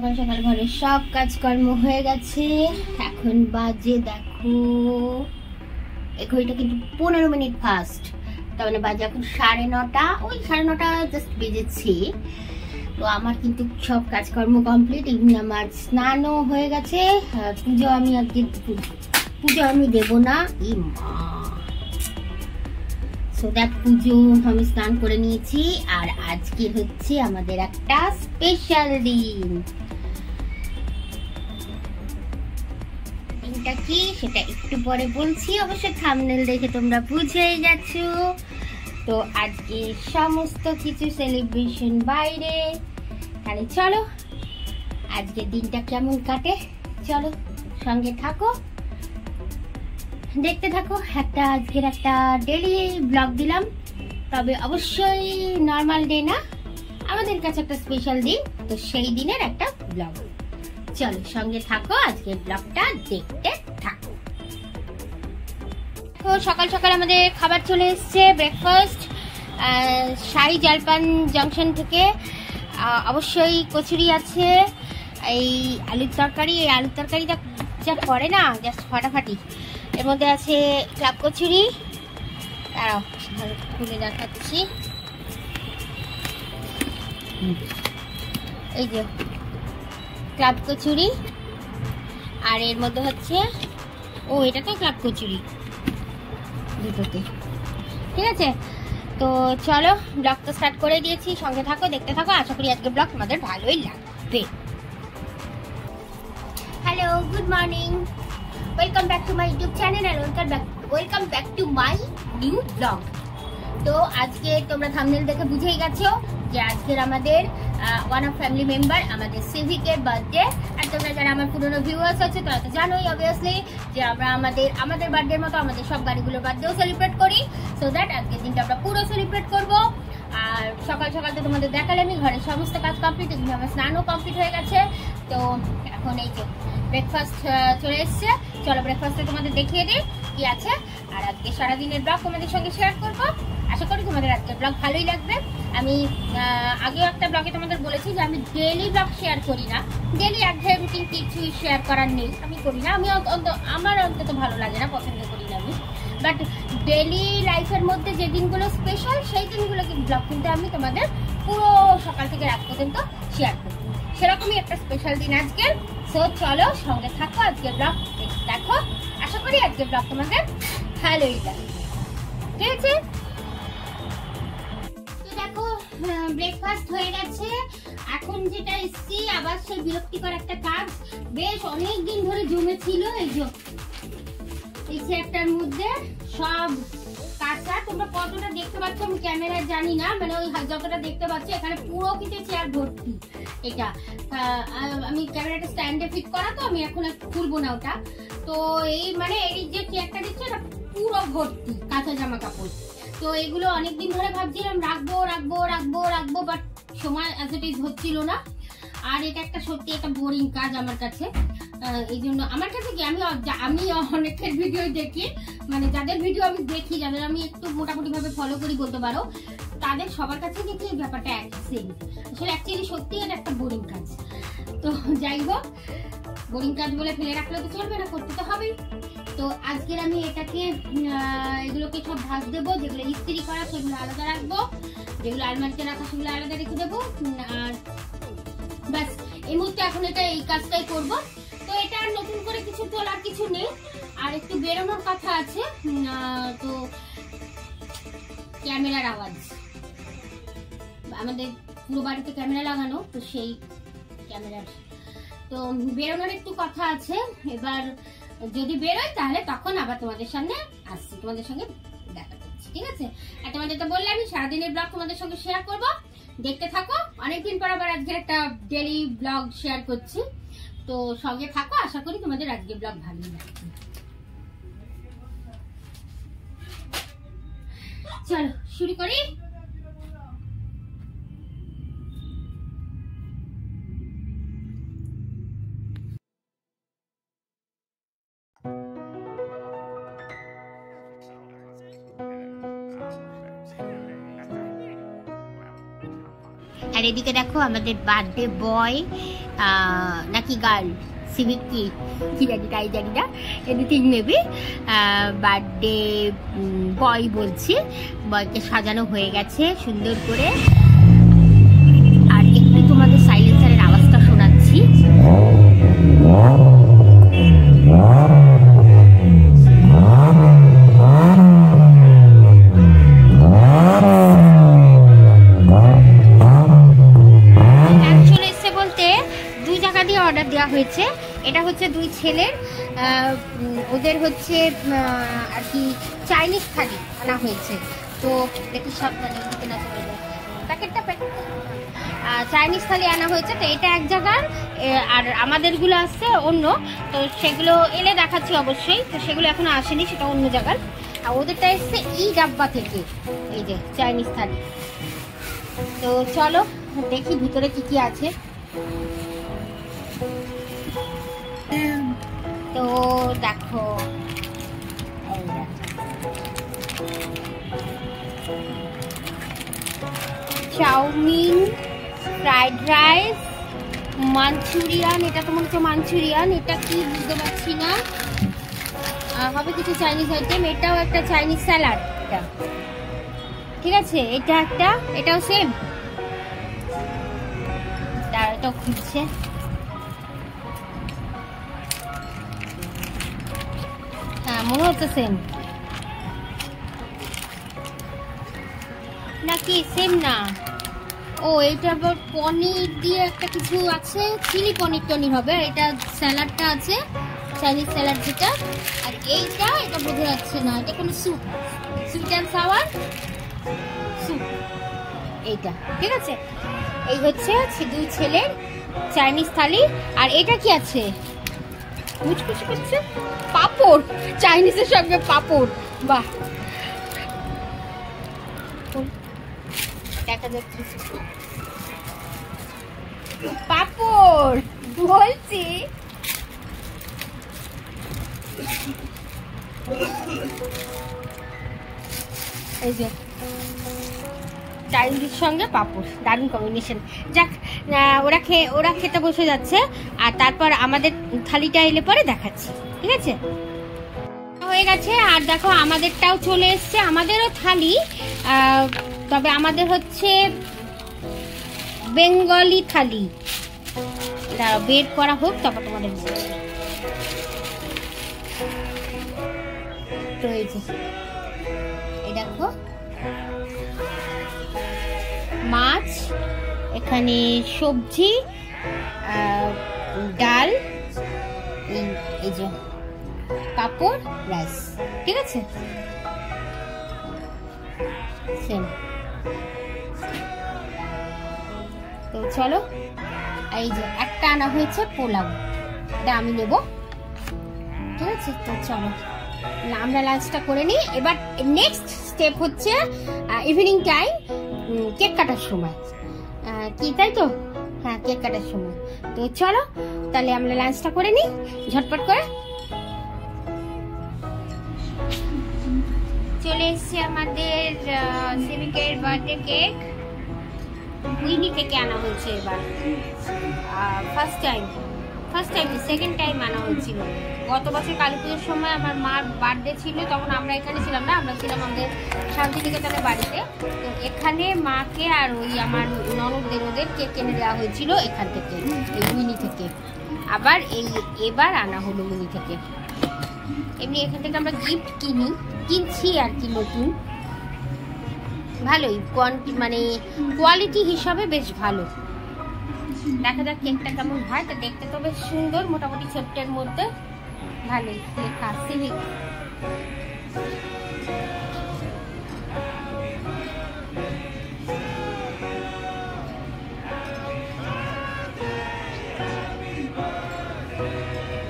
সকাল সকাল ঘরের সব কাজকর্ম হয়ে গেছে। এখন বাজে দেখো, এই ঘড়িটা কিন্তু 15 মিনিট ফাস্ট, তার মানে বাজে এখন 9:30। ওই 9:30 জাস্ট বেজেছি। তো আমার কিন্তু সব কাজকর্ম কমপ্লিট। ইভিন আমার স্নানও হয়ে গেছে। পুজো আমি আজকে দেবো না, সো দ্যাট পুজো আমি স্নান করে নিয়েছি। আর আজকে হচ্ছে আমাদের একটা স্পেশাল দিন। দিনটা কি সেটা একটু পরে বলছি, অবশ্যই থাম্বনেল দেখে তোমরা বুঝেই গেছো। তো আজকে সমস্ত কিছু সেলিব্রেশন বাইরে। তাহলে চলো আজকের দিনটা কেমন কাটে, চলো সঙ্গে থাকো, দেখতে থাকো। আজকের একটা ডেইলি ব্লগ দিলাম, তবে অবশ্যই নর্মাল ডে না, আমাদের কাছে একটা স্পেশাল দিন, তো সেই দিনের একটা ব্লগ। চলো সঙ্গে থাকো, আজকের ব্লগটা দেখতে থাকো। তো সকাল সকাল আমাদের খাবার চলে এসছে, ব্রেকফাস্ট শাহী জলপান জংশন থেকে। অবশ্যই কচুরি আছে, এই আলুর তরকারি। এই আলুর তরকারিটা যা করে না, জাস্ট ফাটাফাটি। এর মধ্যে আছে ক্লাব কচুরি, তারাও খুলে দেখাচ্ছি। এই যে ক্লাব কচুরি, আর এর মধ্যে হচ্ছে এটা তো ক্লাব কচুরি দুটোতে। ঠিক আছে, তো চলো ব্লগটা স্টার্ট করে দিয়েছি, সঙ্গে থাকো, দেখতে থাকো। আশা করি আজকে ব্লগ তোমাদের ভালোই লাগবে। Hello, good morning, welcome back to my YouTube channel আর welcome back to my new blog. তো আজকে তোমরা থাম্বনেল দেখে বুঝেই গেছো যে আজকের আমাদের ওয়ান অফ ফ্যামিলি মেম্বার, আমাদের সিভিকের বার্থডে। আর তোমরা যারা আমার পুরনো ভিউয়ার্স আছে তারা তো জানোই অবভিয়াসলি যে আমরা আমাদের বার্থডের মতো আমাদের সব গাড়িগুলোর বার্থডেও সেলিব্রেট করি। সো দ্যাট আজকের দিনটা আমরা পুরো সেলিব্রেট করব। আর সকাল সকাল তো তোমাদের দেখালে আমি ঘরের সমস্ত কাজ কমপ্লিট, এখানে আমার স্নানও কমপ্লিট হয়ে গেছে। তো এখন এই যে ব্রেকফাস্ট চলে এসছে, চলো ব্রেকফাস্টে তোমাদের দেখিয়ে দিই কি আছে। আর আজকে সারাদিনের ব্লগ তোমাদের সঙ্গে শেয়ার করবো। আশা করি তোমাদের আজকের ব্লগ ভালোই লাগবে। আমি আগেও একটা ব্লগে তোমাদের বলেছি যে আমি ডেইলি ব্লগ শেয়ার করি না, ডেইলি একঘেয়ে রুটিন কিছুই শেয়ার করার নেই, আমি করি না। আমার অন্তত ভালো লাগে না, পছন্দ করি না আমি। বাট ডেইলি লাইফের মধ্যে যে দিনগুলো স্পেশাল, সেই দিনগুলো ব্লগ কিন্তু আমি তোমাদের পুরো সকাল থেকে রাত পর্যন্ত শেয়ার করি। সেরকমই একটা স্পেশাল দিন আজকের। সো চলো সঙ্গে থাকো, আজকের ব্লগ দেখো। আশা করি আজকের ব্লগ তোমাদের ভালোই লাগবে। ঠিক আছে, তো দেখো ব্রেকফাস্ট হয়ে গেছে। এখন যেটা এসছি আবার সেই বিরক্তিকর একটা কাজ, বেশ অনেক দিন ধরে জমেছিল। এই চেয়ারটার মধ্যে সব কাঁচা, তোমরা কতটা দেখতে পাচ্ছ আমি ক্যামেরায় জানি না, মানে ওই যতটা দেখতে পাচ্ছ এখানে পুরো কিন্তু চেয়ার ভর্তি। এটা আমি ক্যামেরাটা স্ট্যান্ডে ফিট করা, তো আমি এখন খুলবো না ওটা। তো এই মানে এই যে চেয়ারটা দিচ্ছে এটা পুরো ভর্তি কাঁচা জামা কাপড়। তো এগুলো অনেকদিন ধরে ভাবছিলাম রাখবো, বাট সময় অ্যাজ ইট ইজ হচ্ছিল না। আর এটা একটা সত্যি একটা বোরিং কাজ আমার কাছে। এই জন্য আমার কাছে কি, আমি অনেকের ভিডিও দেখি, মানে যাদের ভিডিও আমি দেখি, যাদের আমি একটু মোটামুটি ভাবে ফলো করি বলতে পারো, তাদের সবার কাছে দেখি এই ব্যাপারটা সেম। আসলে অ্যাকচুয়ালি সত্যি এটা একটা বোরিং কাজ। তো যাই হোক, বোরিং কাজ বলে ফেলে রাখলে তো চলবে না, করতে তো হবেই। তো আজকের আমি এটাকে এগুলোকে সব ভাঁজ দেবো, যেগুলো ইস্ত্রি করা সেগুলো আলাদা রাখবো, যেগুলো আলমারিতে রাখা সেগুলো আলাদা রেখে দেবো। আর ব্যাস, এই মুহূর্তে এখন এই কাজটাই করবো। তো এটা আর নতুন করে কিছু তোলার কিছু নেই, আর একটু বেরোনোর কথা আছে। তো ক্যামেরার আওয়াজ, আমাদের পুরো বাড়িতে ক্যামেরা লাগানো, তো সেই ক্যামেরার তো বেরোনোর একটু কথা আছে। এবার যদি বেরোয় তাহলে তখন আবার তোমাদের সামনে আসছি, তোমাদের সঙ্গে দেখা করছি। ঠিক আছে, আর তোমাদের তো বললে আমি সারাদিনের ব্লগ তোমাদের সঙ্গে শেয়ার করব, দেখতে থাকো। অনেকদিন পর আবার আজকের একটা ডেইলি ব্লগ শেয়ার করছি, তো সঙ্গে থাকো। আশা করি তোমাদের আজকের ব্লগ ভালোই লাগবে। চলো শুরু করি। আর এদিকে দেখো আমাদের বার্থডে বয় নাকি গার্ল, সিভিক কি জানি তাই জানি না, এনিথিং মেবি, বার্থডে বয় বলছি, বয়কে সাজানো হয়ে গেছে সুন্দর করে। আর একটু তোমাদের সাইলেন্সারের আওয়াজটা শোনাচ্ছি। অর্ডার দেওয়া হয়েছে, এটা হচ্ছে দুই ছেলের, ওদের হচ্ছে আর কি চাইনিজ থালি আনা হয়েছে। তো দেখি সাবধানে প্যাকেটটা চাইনিজ থালি আনা হয়েছে। তো এটা এক জায়গার, আর আমাদেরগুলো আসছে অন্য, তো সেগুলো এলে দেখাচ্ছি অবশ্যই। তো সেগুলো এখনো আসেনি, সেটা অন্য জায়গার। আর ওদেরটা এসছে এই ডাব্বা থেকে, এই যে চাইনিজ থালি। তো চলো দেখি ভিতরে কি কি আছে। তো দেখো চাউমিন, ফ্রাইড রাইস, মাঞ্চুরিয়ান, এটা তো মনে হচ্ছে মাঞ্চুরিয়ান, এটা কি বুঝতে পারছি না, হবে কিছু চাইনিজ আইটেম। এটাও একটা চাইনিজ স্যালাড, এটা ঠিক আছে। এটা একটা, এটাও সেম, এটাও খুঁজছে। হ্যাঁ মনে হচ্ছে সেম নাকি, সেম না। ও এটা আবার পনির দিয়ে একটা কিছু আছে, চিলি পনির টনির হবে। এটা স্যালাডটা আছে, চাইনিজ স্যালাড যেটা। আর এইটা, এটা বোঝা যাচ্ছে না, এটা কোনো soup, sweet and sour soup, এইটা ঠিক আছে। এই হচ্ছে দুই ছেলের চাইনিজ থালি। আর এটা কি আছে, মুচকুচি করছে, পাপড়, চাইনিজের সঙ্গে পাপড়, বাহ দেখা যাচ্ছে পাপড় বলছি। এই যে চাইনিজের সঙ্গে পাপড়, দারুণ কম্বিনেশন। যাক, ওরা খেতে বসে যাচ্ছে, আর তারপর আমাদের থালিটা এলে পরে দেখাচ্ছি, ঠিক আছে। হয়ে গেছে, আর দেখো আমাদেরটাও চলে এসছে, আমাদেরও থালি, তবে আমাদের হচ্ছে বেঙ্গলি থালি। বের করা হোক, তারপর তোমাদের তো এই যে এই দেখো মাছ, এখানে সবজি, ডাল, এই যে পাপড়, রাইস, ঠিক আছে সেম। তো চলো, এই যে একটা আনা হয়েছে পোলাও, এটা আমি নেব, ঠিক আছে। তো চলো আমরা লাঞ্চটা করে নিই। এবার নেক্সট স্টেপ হচ্ছে ইভিনিং টাইম, কেক কাটার সময়, কি তাই তো, হ্যাঁ কেক কাটার সময়। তো চলো তাহলে আমরা লাঞ্চটা করে নিই ঝটপট করে। চলে এসছে আমাদের সিভিকের বার্থডে কেক, উইনি থেকে আনা হয়েছে এবার, ফার্স্ট টাইম সেকেন্ড টাইম আনা হয়েছিল। গত বছর কালী পুজোর সময় আমার মার বার্থডে ছিল, তখন আমরা এখানে ছিলাম না, আমরা ছিলাম আমাদের শান্তিনিকেতনের বাড়িতে। তো এখানে মাকে আর ওই আমার ননদদের ওদের কেক এনে দেওয়া হয়েছিল এখান থেকে, এই উইনি থেকে। আবার এবার আনা হলো উইনি থেকে। এমনি এখান থেকে আমরা গিফট কিনছি আর কি, নতুন, ভালোই মানে কোয়ালিটি হিসাবে বেশ ভালো। দেখা যাক কেকটা কেমন হয়। তো দেখতে তো বেশ সুন্দর, মোটামুটি ছোট্টের মধ্যে, ভালোই লেখা সিভিক।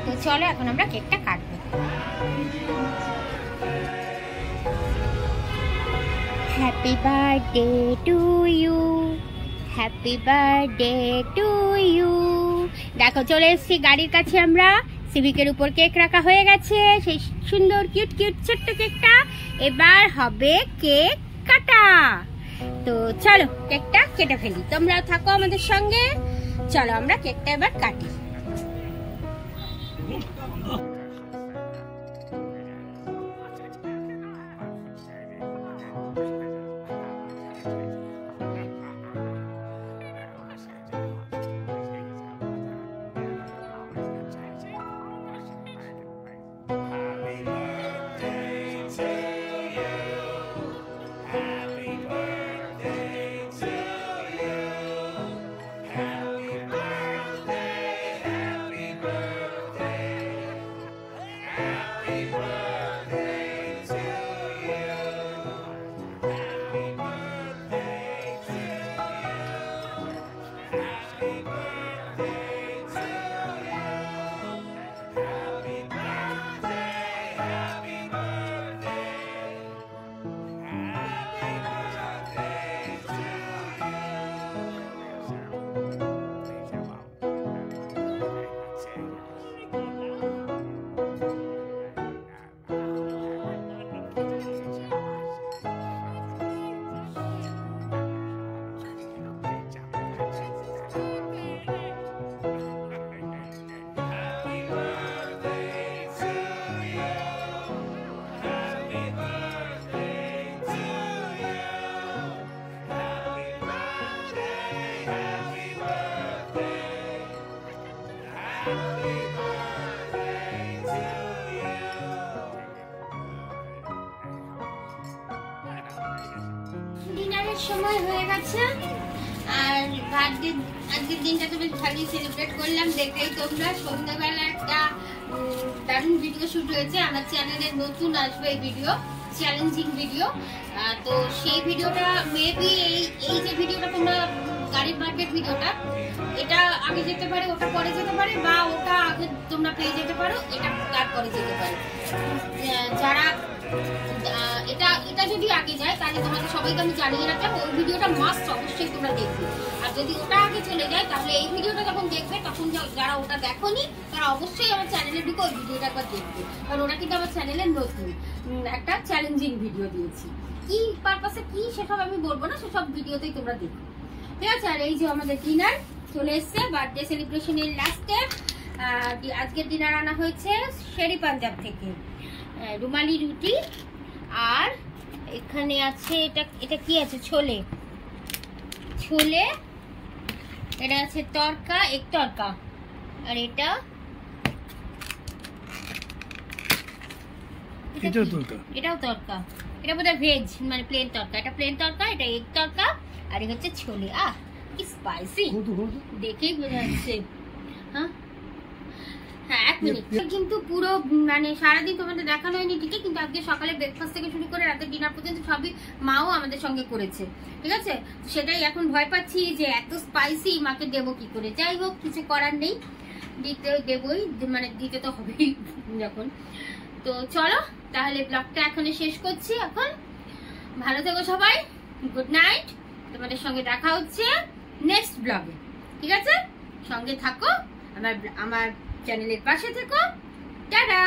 তো চলো এখন আমরা কেকটা কাটবো। Happy birthday to you, happy birthday to you. দেখো চলে এসেছি গাড়ির কাছে আমরা, সিভিকের উপর কেক রাখা হয়ে গেছে, সেই সুন্দর কিউট ছোট্ট কেকটা। এবার হবে কেক কাটা। তো চলো কেকটা কেটে ফেলি, তোমরা থাকো আমাদের সঙ্গে। চলো আমরা কেকটা এবার কাটি। ডিনারের সময় হয়ে গেছে, আর বার্থডে আজকের দিনটাকে বেশ ভালোই সেলিব্রেট করলাম। দেখলেই তোমরা সন্ধ্যাবেলা একটা দারুণ ভিডিও শুট হয়েছে আমার চ্যানেলে, নতুন আসবে এই ভিডিও, চ্যালেঞ্জিং ভিডিও। তো সেই ভিডিওটা মেবি এই যে ভিডিওটা তোমরা গাড়ির মার্কেট ভিডিওটা, এটা আগে যেতে পারে, ওটা পরে যেতে পারে, বা ওটা আগে তোমরা পেয়ে যেতে পারো, এটা তারপরে যেতে পারে। যারা এটা যদি আগে যায় তাহলে তোমাদের সবাইকে আমি জানিয়ে রাখলাম ওই ভিডিওটা মাস্ট অবশ্যই তোমরা দেখবে। আর যদি ওটা আগে চলে যায় তাহলে এই ভিডিওটা যখন দেখবে তখন যারা ওটা দেখোনি তারা অবশ্যই আমার চ্যানেলে ঢুকে ওই ভিডিওটা একবার দেখবে, কারণ ওটা কিন্তু আমার চ্যানেলের নতুন একটা চ্যালেঞ্জিং ভিডিও দিয়েছি। কি পারপাসে কি সেসব আমি বলবো না, সেসব ভিডিওতেই তোমরা দেখো, ঠিক আছে। আর এই যে আমাদের ডিনার চলে এসছে, বার্থডে সেলিব্রেশনের লাস্টে আজকের ডিনার আনা হয়েছে শেরি পাঞ্জাব থেকে, রুমালি রুটি, আর এখানে আছে এটা কি আছে, ছোলে, এটা আছে তরকা, এক তরকা, আর এটাও তরকা, এটা বোধহয় ভেজ, মানে প্লেন তরকা, এটা প্লেন তরকা, এটা এক তরকা, আর এই হচ্ছে ছোলে। কি স্পাইসি, দেখেই বোঝা যাচ্ছে। হ্যাঁ, এক মিনিট, কিন্তু পুরো মানে সারাদিন তোমাদের দেখানো হয়নি ঠিকই, কিন্তু আজকে সকালে ব্রেকফাস্ট থেকে শুরু করে রাতের ডিনার পর্যন্ত সবই মাও আমাদের সঙ্গে করেছে, ঠিক আছে। সেটাই এখন ভয় পাচ্ছি যে এত স্পাইসি মাকে দেবো কি করে। যাই হোক, কিছু করার নেই, দেবই, মানে দিতে তো হবেই যখন। তো চলো তাহলে ব্লগটা এখানে শেষ করছি। এখন ভালো থেকো সবাই, গুড নাইট, তোমাদের সঙ্গে দেখা হচ্ছে নেক্সট ব্লগে, ঠিক আছে। সঙ্গে থাকো, আমার চ্যানেলের পাশে থেকো, টাটা।